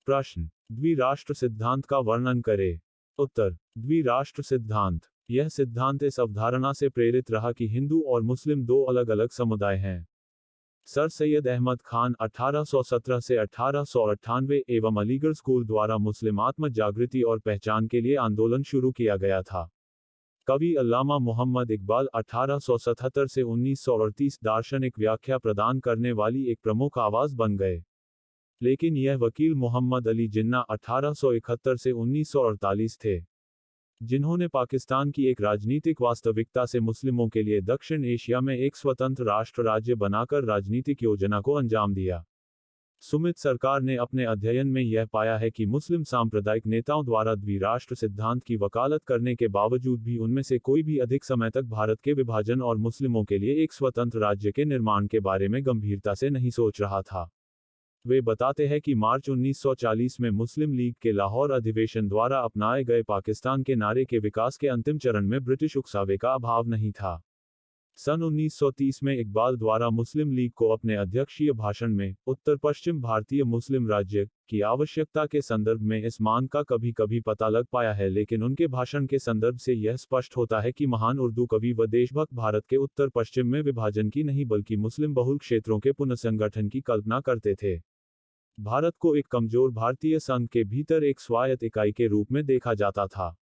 प्रश्न, द्विराष्ट्र सिद्धांत का वर्णन करें। उत्तर, द्विराष्ट्र सिद्धांत, यह सिद्धांत इस अवधारणा से प्रेरित रहा कि हिंदू और मुस्लिम दो अलग अलग समुदाय हैं। सर सैयद अहमद खान 1817 से 1898 एवं अलीगढ़ स्कूल द्वारा मुस्लिम आत्म जागृति और पहचान के लिए आंदोलन शुरू किया गया था। कवि अल्लामा मोहम्मद इकबाल 1877 से 1938 दार्शनिक व्याख्या प्रदान करने वाली एक प्रमुख आवाज बन गए। लेकिन यह वकील मोहम्मद अली जिन्ना 1871 से 1948 थे, जिन्होंने पाकिस्तान की एक राजनीतिक वास्तविकता से मुस्लिमों के लिए दक्षिण एशिया में एक स्वतंत्र राष्ट्र राज्य बनाकर राजनीतिक योजना को अंजाम दिया। सुमित सरकार ने अपने अध्ययन में यह पाया है कि मुस्लिम सांप्रदायिक नेताओं द्वारा द्विराष्ट्र सिद्धांत की वकालत करने के बावजूद भी उनमें से कोई भी अधिक समय तक भारत के विभाजन और मुस्लिमों के लिए एक स्वतंत्र राज्य के निर्माण के बारे में गंभीरता से नहीं सोच रहा था। वे बताते हैं कि मार्च 1940 में मुस्लिम लीग के लाहौर अधिवेशन द्वारा अपनाए गए पाकिस्तान के नारे के विकास के अंतिम चरण में ब्रिटिश उकसावे का अभाव नहीं था। सन 1930 में इकबाल द्वारा मुस्लिम लीग को अपने अध्यक्षीय भाषण में उत्तर पश्चिम भारतीय मुस्लिम राज्य की आवश्यकता के संदर्भ में इस मांग का कभी कभी पता लग पाया है, लेकिन उनके भाषण के संदर्भ से यह स्पष्ट होता है कि महान उर्दू कवि व देशभक्त भारत के उत्तर पश्चिम में विभाजन की नहीं बल्कि मुस्लिम बहुल क्षेत्रों के पुनर्संगठन की कल्पना करते थे। भारत को एक कमजोर भारतीय संघ के भीतर एक स्वायत्त इकाई के रूप में देखा जाता था।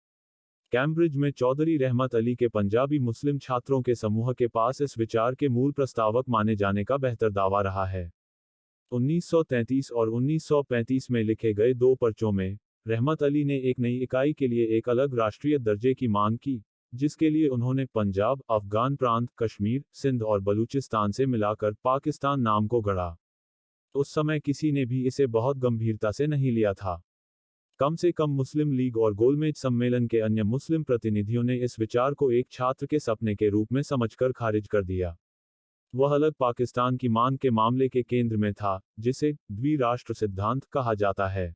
कैम्ब्रिज में चौधरी रहमत अली के पंजाबी मुस्लिम छात्रों के समूह के पास इस विचार के मूल प्रस्तावक माने जाने का बेहतर दावा रहा है। 1933 और 1935 में लिखे गए दो पर्चों में रहमत अली ने एक नई इकाई के लिए एक अलग राष्ट्रीय दर्जे की मांग की, जिसके लिए उन्होंने पंजाब, अफगान प्रांत, कश्मीर, सिंध और बलूचिस्तान से मिलाकर पाकिस्तान नाम को गढ़ा। उस समय किसी ने भी इसे बहुत गंभीरता से नहीं लिया था। कम से कम मुस्लिम लीग और गोलमेज सम्मेलन के अन्य मुस्लिम प्रतिनिधियों ने इस विचार को एक छात्र के सपने के रूप में समझकर खारिज कर दिया। वह अलग पाकिस्तान की मांग के मामले के केंद्र में था, जिसे द्विराष्ट्र सिद्धांत कहा जाता है।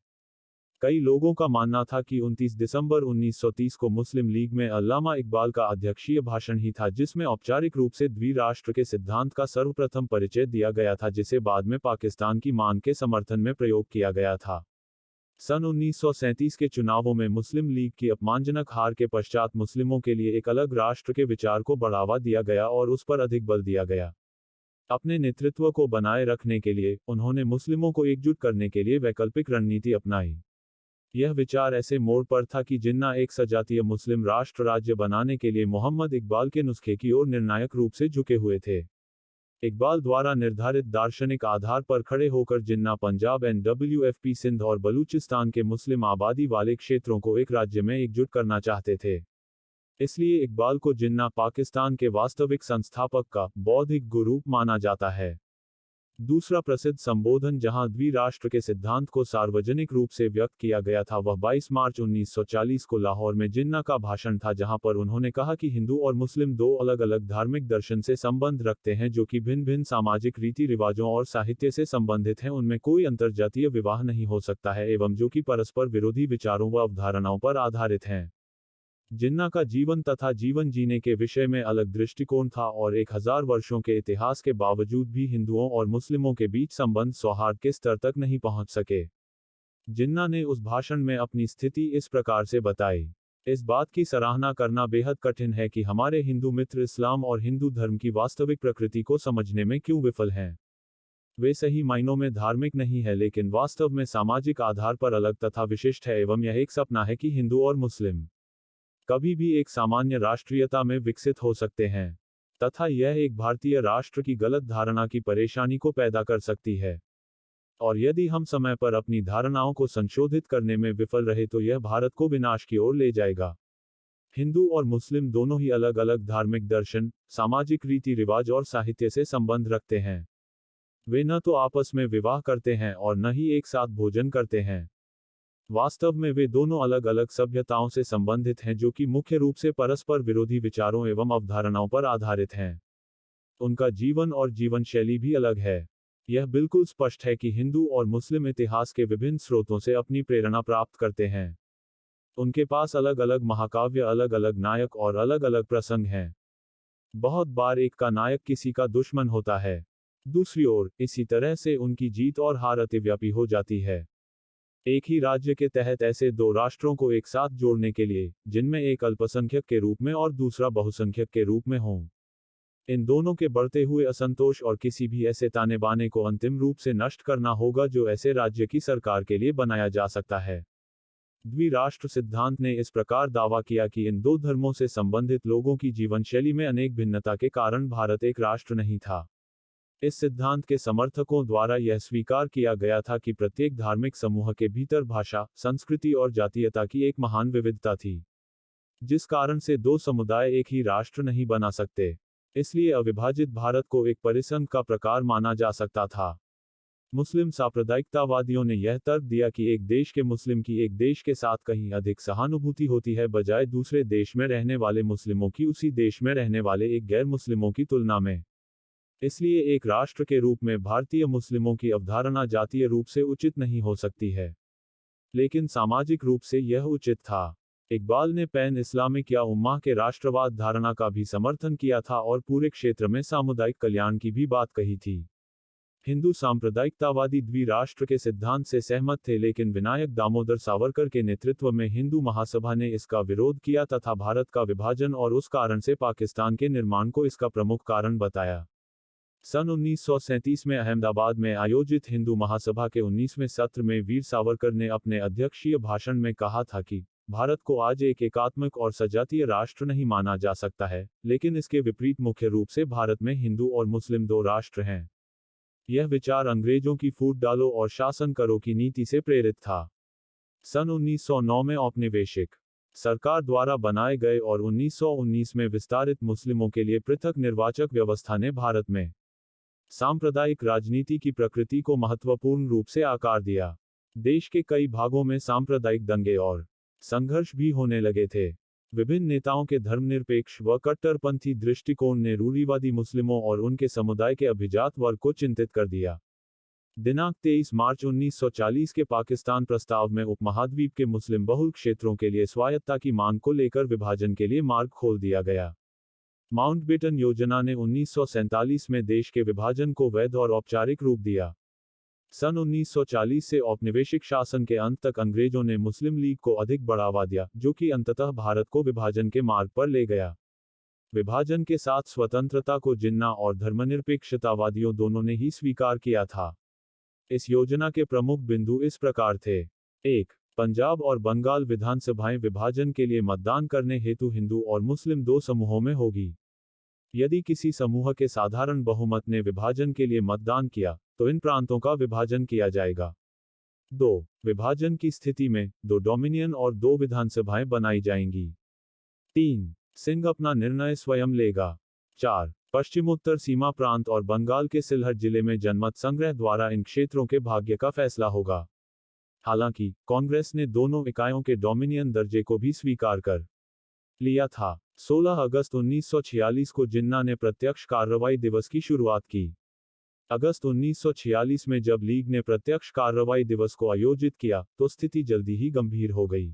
कई लोगों का मानना था कि 29 दिसंबर 1930 को मुस्लिम लीग में अल्लामा इकबाल का अध्यक्षीय भाषण ही था जिसमें औपचारिक रूप से द्विराष्ट्र के सिद्धांत का सर्वप्रथम परिचय दिया गया था, जिसे बाद में पाकिस्तान की मांग के समर्थन में प्रयोग किया गया था। सन 1937 के चुनावों में मुस्लिम लीग की अपमानजनक हार के पश्चात मुस्लिमों के लिए एक अलग राष्ट्र के विचार को बढ़ावा दिया गया और उस पर अधिक बल दिया गया। अपने नेतृत्व को बनाए रखने के लिए उन्होंने मुस्लिमों को एकजुट करने के लिए वैकल्पिक रणनीति अपनाई। यह विचार ऐसे मोड़ पर था कि जिन्ना एक सजातीय मुस्लिम राष्ट्र राज्य बनाने के लिए मोहम्मद इकबाल के नुस्खे की ओर निर्णायक रूप से झुके हुए थे। इकबाल द्वारा निर्धारित दार्शनिक आधार पर खड़े होकर जिन्ना पंजाब, NWFP, सिंध और बलूचिस्तान के मुस्लिम आबादी वाले क्षेत्रों को एक राज्य में एकजुट करना चाहते थे। इसलिए इकबाल को जिन्ना पाकिस्तान के वास्तविक संस्थापक का बौद्धिक गुरु माना जाता है। दूसरा प्रसिद्ध संबोधन जहां द्विराष्ट्र के सिद्धांत को सार्वजनिक रूप से व्यक्त किया गया था वह 22 मार्च 1940 को लाहौर में जिन्ना का भाषण था, जहां पर उन्होंने कहा कि हिंदू और मुस्लिम दो अलग अलग धार्मिक दर्शन से संबंध रखते हैं जो कि भिन्न भिन्न सामाजिक रीति रिवाजों और साहित्य से संबंधित हैं। उनमें कोई अंतर्जातीय विवाह नहीं हो सकता है एवं जो कि परस्पर विरोधी विचारों व अवधारणाओं पर आधारित हैं। जिन्ना का जीवन तथा जीवन जीने के विषय में अलग दृष्टिकोण था और 1000 वर्षों के इतिहास के बावजूद भी हिंदुओं और मुस्लिमों के बीच संबंध सौहार्द के स्तर तक नहीं पहुंच सके। जिन्ना ने उस भाषण में अपनी स्थिति इस प्रकार से बताई। इस बात की सराहना करना बेहद कठिन है कि हमारे हिंदू मित्र इस्लाम और हिंदू धर्म की वास्तविक प्रकृति को समझने में क्यों विफल हैं। वे सही मायनों में धार्मिक नहीं है लेकिन वास्तव में सामाजिक आधार पर अलग तथा विशिष्ट है एवं यह एक सपना है कि हिंदू और मुस्लिम कभी भी एक सामान्य राष्ट्रीयता में विकसित हो सकते हैं तथा यह एक भारतीय राष्ट्र की गलत धारणा की परेशानी को पैदा कर सकती है। और यदि हम समय पर अपनी धारणाओं को संशोधित करने में विफल रहे तो यह भारत को विनाश की ओर ले जाएगा। हिंदू और मुस्लिम दोनों ही अलग अलग धार्मिक दर्शन, सामाजिक रीति रिवाज और साहित्य से संबंध रखते हैं। वे न तो आपस में विवाह करते हैं और न ही एक साथ भोजन करते हैं। वास्तव में वे दोनों अलग अलग सभ्यताओं से संबंधित हैं जो कि मुख्य रूप से परस्पर विरोधी विचारों एवं अवधारणाओं पर आधारित हैं। उनका जीवन और जीवन शैली भी अलग है। यह बिल्कुल स्पष्ट है कि हिंदू और मुस्लिम इतिहास के विभिन्न स्रोतों से अपनी प्रेरणा प्राप्त करते हैं। उनके पास अलग अलग महाकाव्य, अलग अलग नायक और अलग अलग प्रसंग हैं। बहुत बार एक का नायक किसी का दुश्मन होता है। दूसरी ओर, इसी तरह से उनकी जीत और हार अतिव्यापी हो जाती है। एक ही राज्य के तहत ऐसे दो राष्ट्रों को एक साथ जोड़ने के लिए, जिनमें एक अल्पसंख्यक के रूप में और दूसरा बहुसंख्यक के रूप में हो। इन दोनों के बढ़ते हुए असंतोष और किसी भी ऐसे ताने बाने को अंतिम रूप से नष्ट करना होगा जो ऐसे राज्य की सरकार के लिए बनाया जा सकता है। द्विराष्ट्र सिद्धांत ने इस प्रकार दावा किया कि इन दो धर्मों से संबंधित लोगों की जीवनशैली में अनेक भिन्नता के कारण भारत एक राष्ट्र नहीं था। इस सिद्धांत के समर्थकों द्वारा यह स्वीकार किया गया था कि प्रत्येक धार्मिक समूह के भीतर भाषा, संस्कृति और जातीयता की एक महान विविधता थी, जिस कारण से दो समुदाय एक ही राष्ट्र नहीं बना सकते। इसलिए अविभाजित भारत को एक परिसंघ का प्रकार माना जा सकता था। मुस्लिम सांप्रदायिकतावादियों ने यह तर्क दिया कि एक देश के मुस्लिम की एक देश के साथ कहीं अधिक सहानुभूति होती है बजाय दूसरे देश में रहने वाले मुस्लिमों की उसी देश में रहने वाले एक गैर मुस्लिमों की तुलना में। इसलिए एक राष्ट्र के रूप में भारतीय मुस्लिमों की अवधारणा जातीय रूप से उचित नहीं हो सकती है, लेकिन सामाजिक रूप से यह उचित था। इकबाल ने पैन इस्लामिक या उम्मा के राष्ट्रवाद धारणा का भी समर्थन किया था और पूरे क्षेत्र में सामुदायिक कल्याण की भी बात कही थी। हिंदू सांप्रदायिकतावादी द्विराष्ट्र के सिद्धांत से सहमत थे, लेकिन विनायक दामोदर सावरकर के नेतृत्व में हिंदू महासभा ने इसका विरोध किया तथा भारत का विभाजन और उस कारण से पाकिस्तान के निर्माण को इसका प्रमुख कारण बताया। सन 1937 में अहमदाबाद में आयोजित हिंदू महासभा के 19वें सत्र में वीर सावरकर ने अपने अध्यक्षीय भाषण में कहा था कि भारत को आज एक एकात्मक और सजातीय राष्ट्र नहीं माना जा सकता है, लेकिन इसके विपरीत मुख्य रूप से भारत में हिंदू और मुस्लिम दो राष्ट्र हैं। यह विचार अंग्रेजों की फूट डालो और शासन करो की नीति से प्रेरित था। सन 1909 में औपनिवेशिक सरकार द्वारा बनाए गए और 1919 में विस्तारित मुस्लिमों के लिए पृथक निर्वाचक व्यवस्था ने भारत में सांप्रदायिक राजनीति की प्रकृति को महत्वपूर्ण रूप से आकार दिया। देश के कई भागों में सांप्रदायिक दंगे और संघर्ष भी होने लगे थे। विभिन्न नेताओं के धर्मनिरपेक्ष व कट्टरपंथी दृष्टिकोण ने रूढ़िवादी मुस्लिमों और उनके समुदाय के अभिजात वर्ग को चिंतित कर दिया। दिनांक 23 मार्च 1940 के पाकिस्तान प्रस्ताव में उपमहाद्वीप के मुस्लिम बहुल क्षेत्रों के लिए स्वायत्तता की मांग को लेकर विभाजन के लिए मार्ग खोल दिया गया। माउंटबेटन योजना ने 1947 में देश के विभाजन को वैध और औपचारिक रूप दिया। सन 1940 से औपनिवेशिक शासन के अंत तक अंग्रेजों ने मुस्लिम लीग को अधिक बढ़ावा दिया, जो कि अंततः भारत को विभाजन के मार्ग पर ले गया। विभाजन के साथ स्वतंत्रता को जिन्ना और धर्मनिरपेक्षतावादियों दोनों ने ही स्वीकार किया था। इस योजना के प्रमुख बिंदु इस प्रकार थे। 1. पंजाब और बंगाल विधानसभाएं विभाजन के लिए मतदान करने हेतु हिंदू और मुस्लिम दो समूहों में होगी। यदि किसी समूह के साधारण बहुमत ने विभाजन के लिए मतदान किया, तो इन प्रांतों का विभाजन किया जाएगा। 2. विभाजन की स्थिति में 2 डोमिनियन और 2 विधानसभाएं बनाई जाएंगी। 3. सिंध अपना निर्णय स्वयं लेगा। 4. पश्चिमोत्तर सीमा प्रांत और बंगाल के सिलहट जिले में जनमत संग्रह द्वारा इन क्षेत्रों के भाग्य का फैसला होगा। हालांकि कांग्रेस ने दोनों इकाइयों के डोमिनियन दर्जे को भी स्वीकार कर लिया था। 16 अगस्त 1946 को जिन्ना ने प्रत्यक्ष कार्रवाई दिवस की शुरुआत की। अगस्त 1946 में जब लीग ने प्रत्यक्ष कार्रवाई दिवस को आयोजित किया, तो स्थिति जल्दी ही गंभीर हो गई।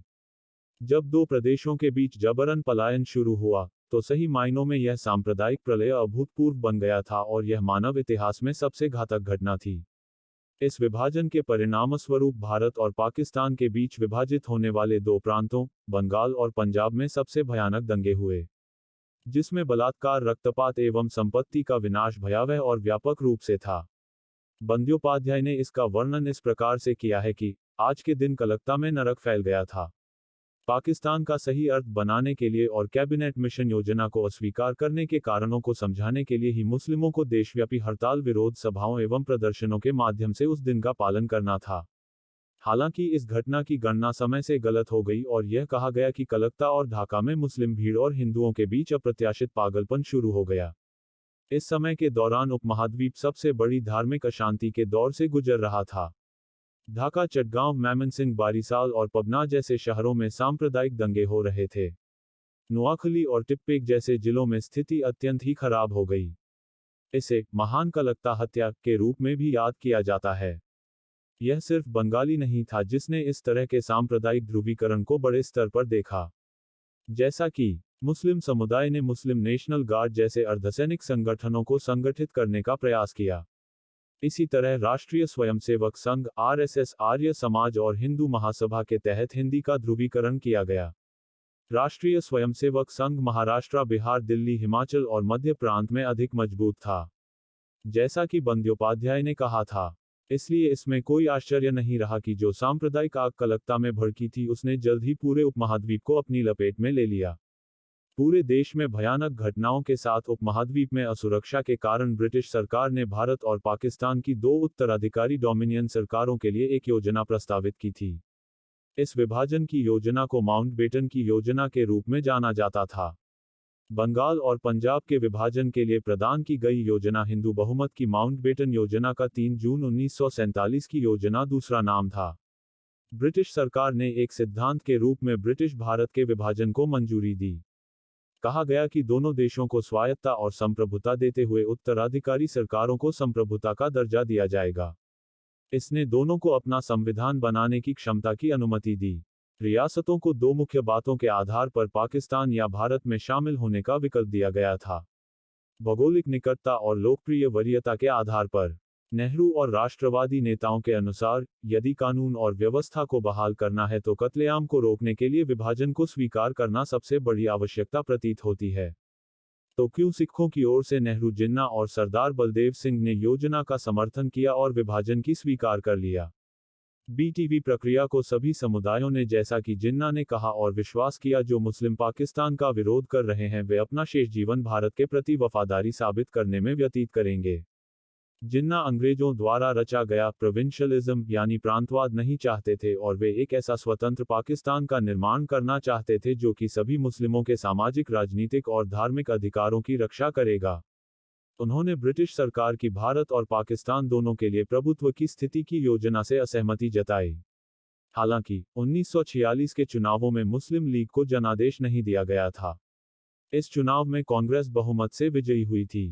जब दो प्रदेशों के बीच जबरन पलायन शुरू हुआ, तो सही मायनों में यह सांप्रदायिक प्रलय अभूतपूर्व बन गया था और यह मानव इतिहास में सबसे घातक घटना थी। इस विभाजन के परिणामस्वरूप भारत और पाकिस्तान के बीच विभाजित होने वाले दो प्रांतों, बंगाल और पंजाब में सबसे भयानक दंगे हुए, जिसमें बलात्कार, रक्तपात एवं संपत्ति का विनाश भयावह और व्यापक रूप से था। बंद्योपाध्याय ने इसका वर्णन इस प्रकार से किया है कि आज के दिन कलकत्ता में नरक फैल गया था। पाकिस्तान का सही अर्थ बनाने के लिए और कैबिनेट मिशन योजना को अस्वीकार करने के कारणों को समझाने के लिए ही मुस्लिमों को देशव्यापी हड़ताल, विरोध सभाओं एवं प्रदर्शनों के माध्यम से उस दिन का पालन करना था। हालांकि इस घटना की गणना समय से गलत हो गई और यह कहा गया कि कलकत्ता और ढाका में मुस्लिम भीड़ और हिंदुओं के बीच अप्रत्याशित पागलपन शुरू हो गया। इस समय के दौरान उपमहाद्वीप सबसे बड़ी धार्मिक अशांति के दौर से गुजर रहा था। ढाका, चटगांव, मैमनसिंह, बारिसाल और पबना जैसे शहरों में सांप्रदायिक दंगे हो रहे थे। नोआखली और टिप्पेक जैसे जिलों में स्थिति अत्यंत ही खराब हो गई। इसे महान कलकत्ता हत्या के रूप में भी याद किया जाता है। यह सिर्फ बंगाली नहीं था जिसने इस तरह के सांप्रदायिक ध्रुवीकरण को बड़े स्तर पर देखा। जैसा कि मुस्लिम समुदाय ने मुस्लिम नेशनल गार्ड जैसे अर्धसैनिक संगठनों को संगठित करने का प्रयास किया। इसी तरह राष्ट्रीय स्वयंसेवक संघ RSS, आर्य समाज और हिंदू महासभा के तहत हिंदी का ध्रुवीकरण किया गया। राष्ट्रीय स्वयंसेवक संघ महाराष्ट्र, बिहार, दिल्ली, हिमाचल और मध्य प्रांत में अधिक मजबूत था, जैसा कि बंद्योपाध्याय ने कहा था। इसलिए इसमें कोई आश्चर्य नहीं रहा कि जो सांप्रदायिक आग कलकत्ता में भड़की थी उसने जल्द ही पूरे उपमहाद्वीप को अपनी लपेट में ले लिया। पूरे देश में भयानक घटनाओं के साथ उपमहाद्वीप में असुरक्षा के कारण ब्रिटिश सरकार ने भारत और पाकिस्तान की दो उत्तराधिकारी डोमिनियन सरकारों के लिए एक योजना प्रस्तावित की थी। इस विभाजन की योजना को माउंटबेटन की योजना के रूप में जाना जाता था। बंगाल और पंजाब के विभाजन के लिए प्रदान की गई योजना हिंदू बहुमत की माउंटबेटन योजना का 3 जून 1947 की योजना दूसरा नाम था। ब्रिटिश सरकार ने एक सिद्धांत के रूप में ब्रिटिश भारत के विभाजन को मंजूरी दी। कहा गया कि दोनों देशों को स्वायत्तता और संप्रभुता देते हुए उत्तराधिकारी सरकारों को संप्रभुता का दर्जा दिया जाएगा। इसने दोनों को अपना संविधान बनाने की क्षमता की अनुमति दी। रियासतों को दो मुख्य बातों के आधार पर पाकिस्तान या भारत में शामिल होने का विकल्प दिया गया था: भौगोलिक निकटता और लोकप्रिय वरीयता के आधार पर। नेहरू और राष्ट्रवादी नेताओं के अनुसार, यदि कानून और व्यवस्था को बहाल करना है तो कत्लेआम को रोकने के लिए विभाजन को स्वीकार करना सबसे बड़ी आवश्यकता प्रतीत होती है। तो क्यों सिखों की ओर से नेहरू, जिन्ना और सरदार बलदेव सिंह ने योजना का समर्थन किया और विभाजन की स्वीकार कर लिया? BTV प्रक्रिया को सभी समुदायों ने, जैसा कि जिन्ना ने कहा और विश्वास किया, जो मुस्लिम पाकिस्तान का विरोध कर रहे हैं वे अपना शेष जीवन भारत के प्रति वफादारी साबित करने में व्यतीत करेंगे। जिन्ना अंग्रेजों द्वारा रचा गया प्रोविंशियलिज्म यानी प्रांतवाद नहीं चाहते थे और वे एक ऐसा स्वतंत्र पाकिस्तान का निर्माण करना चाहते थे जो कि सभी मुस्लिमों के सामाजिक, राजनीतिक और धार्मिक अधिकारों की रक्षा करेगा। उन्होंने ब्रिटिश सरकार की भारत और पाकिस्तान दोनों के लिए प्रभुत्व की स्थिति की योजना से असहमति जताई। हालांकि 1946 के चुनावों में मुस्लिम लीग को जनादेश नहीं दिया गया था। इस चुनाव में कांग्रेस बहुमत से विजयी हुई थी।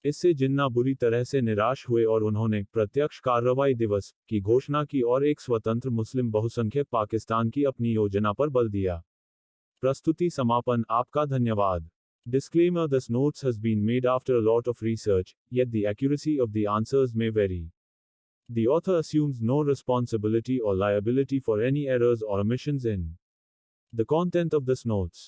इससे जिन्ना बुरी तरह से निराश हुए और उन्होंने प्रत्यक्ष कार्रवाई दिवस की घोषणा की और एक स्वतंत्र मुस्लिम बहुसंख्यक पाकिस्तान की अपनी योजना पर बल दिया। प्रस्तुति समापन। आपका धन्यवाद। Disclaimer: This notes has been made after a lot of research, yet the accuracy of the answers may vary. The author assumes no responsibility or liability for any errors or omissions in the content of this notes.